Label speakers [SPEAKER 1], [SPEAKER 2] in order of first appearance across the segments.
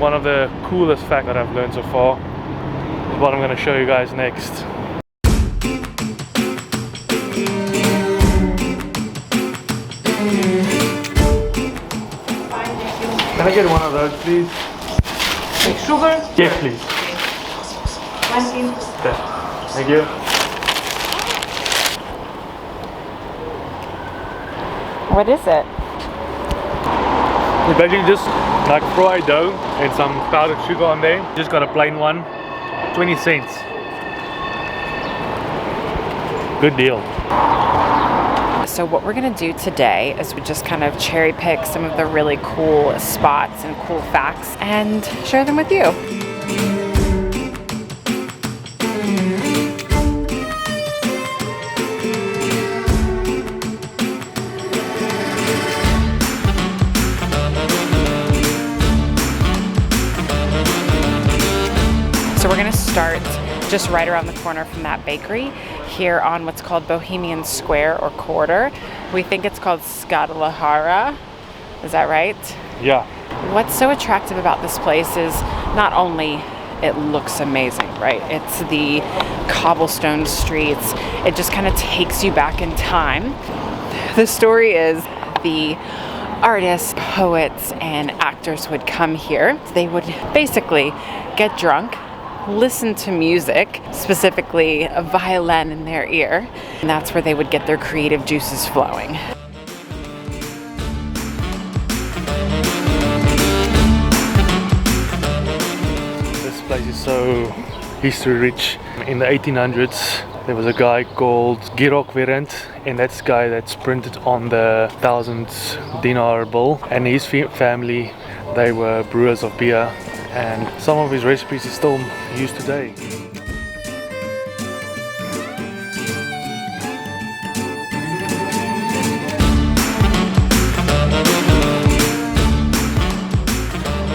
[SPEAKER 1] one of the coolest facts that I've learned so far is what I'm going to show you guys next. Can I get one of those, please?
[SPEAKER 2] Like sugar?
[SPEAKER 1] Yes, please.
[SPEAKER 2] 19.
[SPEAKER 1] Okay. Thank you.
[SPEAKER 2] What is it?
[SPEAKER 1] It's basically just like fried dough and some powdered sugar on there. Just got a plain one, 20 cents. Good deal.
[SPEAKER 2] So what we're gonna do today is we just kind of cherry pick some of the really cool spots and cool facts and share them with you. So we're gonna start just right around the corner from that bakery here on what's called Bohemian Square or Quarter. We think it's called Skadalahara. Is that right?
[SPEAKER 1] Yeah.
[SPEAKER 2] What's so attractive about this place is not only it looks amazing, right? It's the cobblestone streets. It just kind of takes you back in time. The story is the artists, poets, and actors would come here. They would basically get drunk, listen to music, specifically a violin in their ear, and that's where they would get their creative juices flowing.
[SPEAKER 1] This place is so history rich. In the 1800s there was a guy called Girok Verent, and that's the guy that's printed on the 1,000 dinar bill, and his family, they were brewers of beer, and some of his recipes is still used today.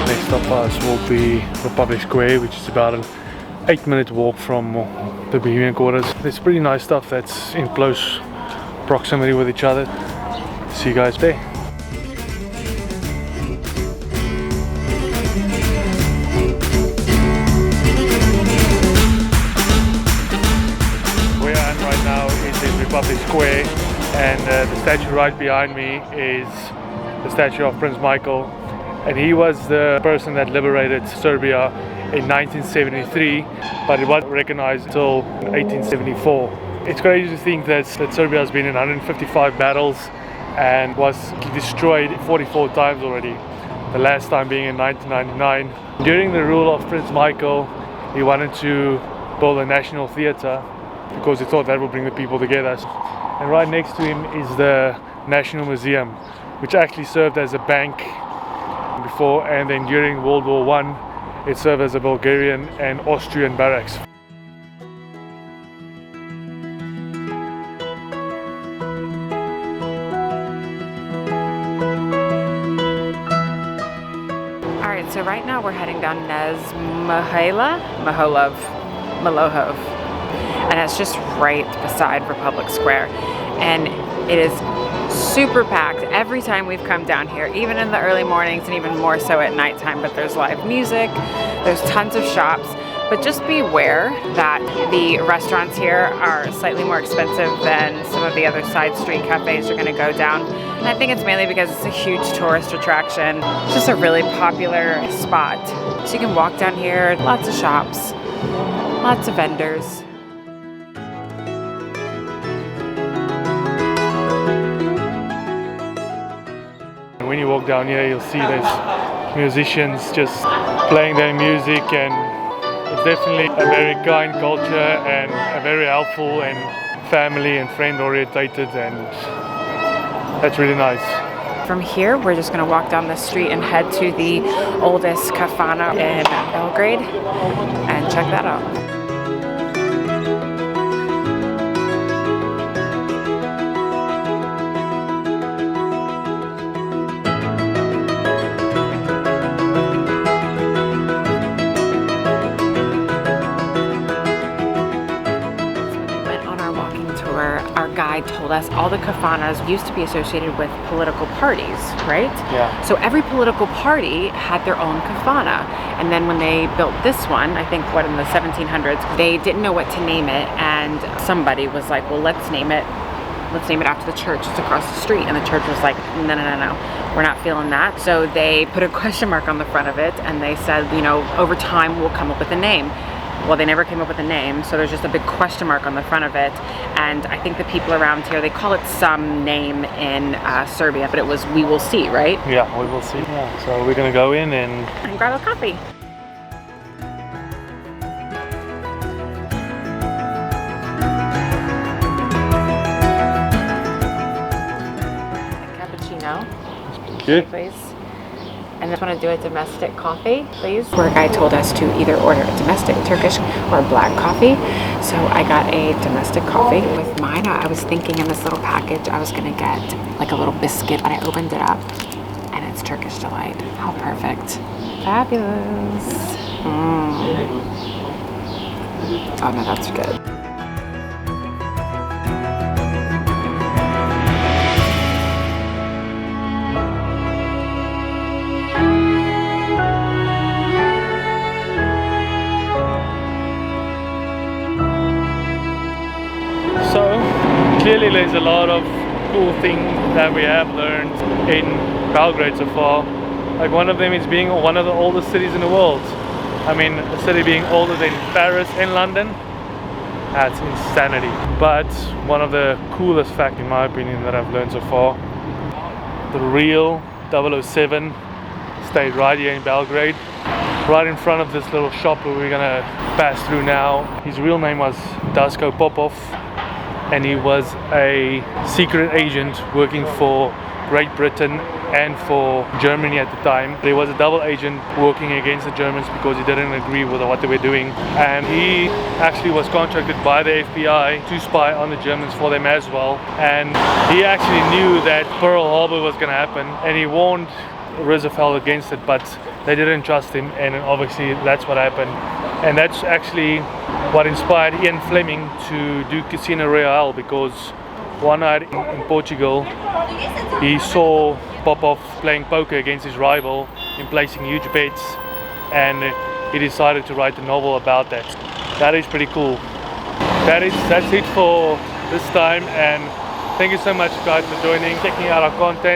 [SPEAKER 1] Next stop for us will be Republic Square, which is about an 8-minute walk from the Bohemian Quarters. There's pretty nice stuff that's in close proximity with each other. See you guys there. Republic Square, and the statue right behind me is the statue of Prince Michael, and he was the person that liberated Serbia in 1973, but it wasn't recognized until 1874. It's crazy to think that Serbia has been in 155 battles and was destroyed 44 times already, the last time being in 1999. During the rule of Prince Michael, he wanted to build a national theatre because he thought that would bring the people together. And right next to him is the National Museum, which actually served as a bank before, and then during World War I it served as a Bulgarian and Austrian barracks.
[SPEAKER 2] Alright, so right now we're heading down Nez Malohov. And it's just right beside Republic Square, and it is super packed every time we've come down here, even in the early mornings and even more so at nighttime. But there's live music, there's tons of shops, but just beware that the restaurants here are slightly more expensive than some of the other side street cafes you're going to go down. And I think it's mainly because it's a huge tourist attraction. It's just a really popular spot. So you can walk down here, lots of shops, lots of vendors.
[SPEAKER 1] When you walk down here, you'll see there's musicians just playing their music, and it's definitely a very kind culture and a very helpful and family and friend orientated, and that's really nice.
[SPEAKER 2] From here, we're just going to walk down the street and head to the oldest kafana in Belgrade and check that out. Our guide told told us all the kafanas used to be associated with political parties, right?
[SPEAKER 1] Yeah.
[SPEAKER 2] So every political party had their own kafana. And then when they built this one, I think what, in the 1700s, they didn't know what to name it, and somebody was like, well, let's name it after the church. It's across the street. And the church was like, no, we're not feeling that. So they put a question mark on the front of it, and they said, you know, over time we'll come up with a name. Well, they never came up with a name, so there's just a big question mark on the front of it. And I think the people around here, they call it some name in Serbia, but it was We Will See, right?
[SPEAKER 1] Yeah, We Will See. Yeah. So we're gonna go in
[SPEAKER 2] And grab a coffee.
[SPEAKER 1] Good.
[SPEAKER 2] Please. And I just want to do a domestic coffee, please. Our guy told us to either order a domestic Turkish or black coffee. So I got a domestic coffee. With mine, I was thinking in this little package I was going to get like a little biscuit, but I opened it up and it's Turkish Delight. How perfect. Fabulous. Oh no, that's good.
[SPEAKER 1] So clearly there's a lot of cool things that we have learned in Belgrade so far. Like one of them is being one of the oldest cities in the world. I mean, a city being older than Paris and London, that's insanity. But one of the coolest facts in my opinion that I've learned so far, the real 007 stayed right here in Belgrade, right in front of this little shop where we're gonna pass through now. His real name was Dasko Popov, and he was a secret agent working for Great Britain and for Germany at the time. There was a double agent working against the Germans because he didn't agree with what they were doing, and he actually was contracted by the FBI to spy on the Germans for them as well. And he actually knew that Pearl Harbor was going to happen, and he warned Roosevelt against it, but they didn't trust him, and obviously that's what happened. And that's actually what inspired Ian Fleming to do Casino Royale, because one night in Portugal he saw Popov playing poker against his rival and placing huge bets, and he decided to write a novel about that. That is pretty cool. That's it for this time, and thank you so much guys for joining, checking out our content.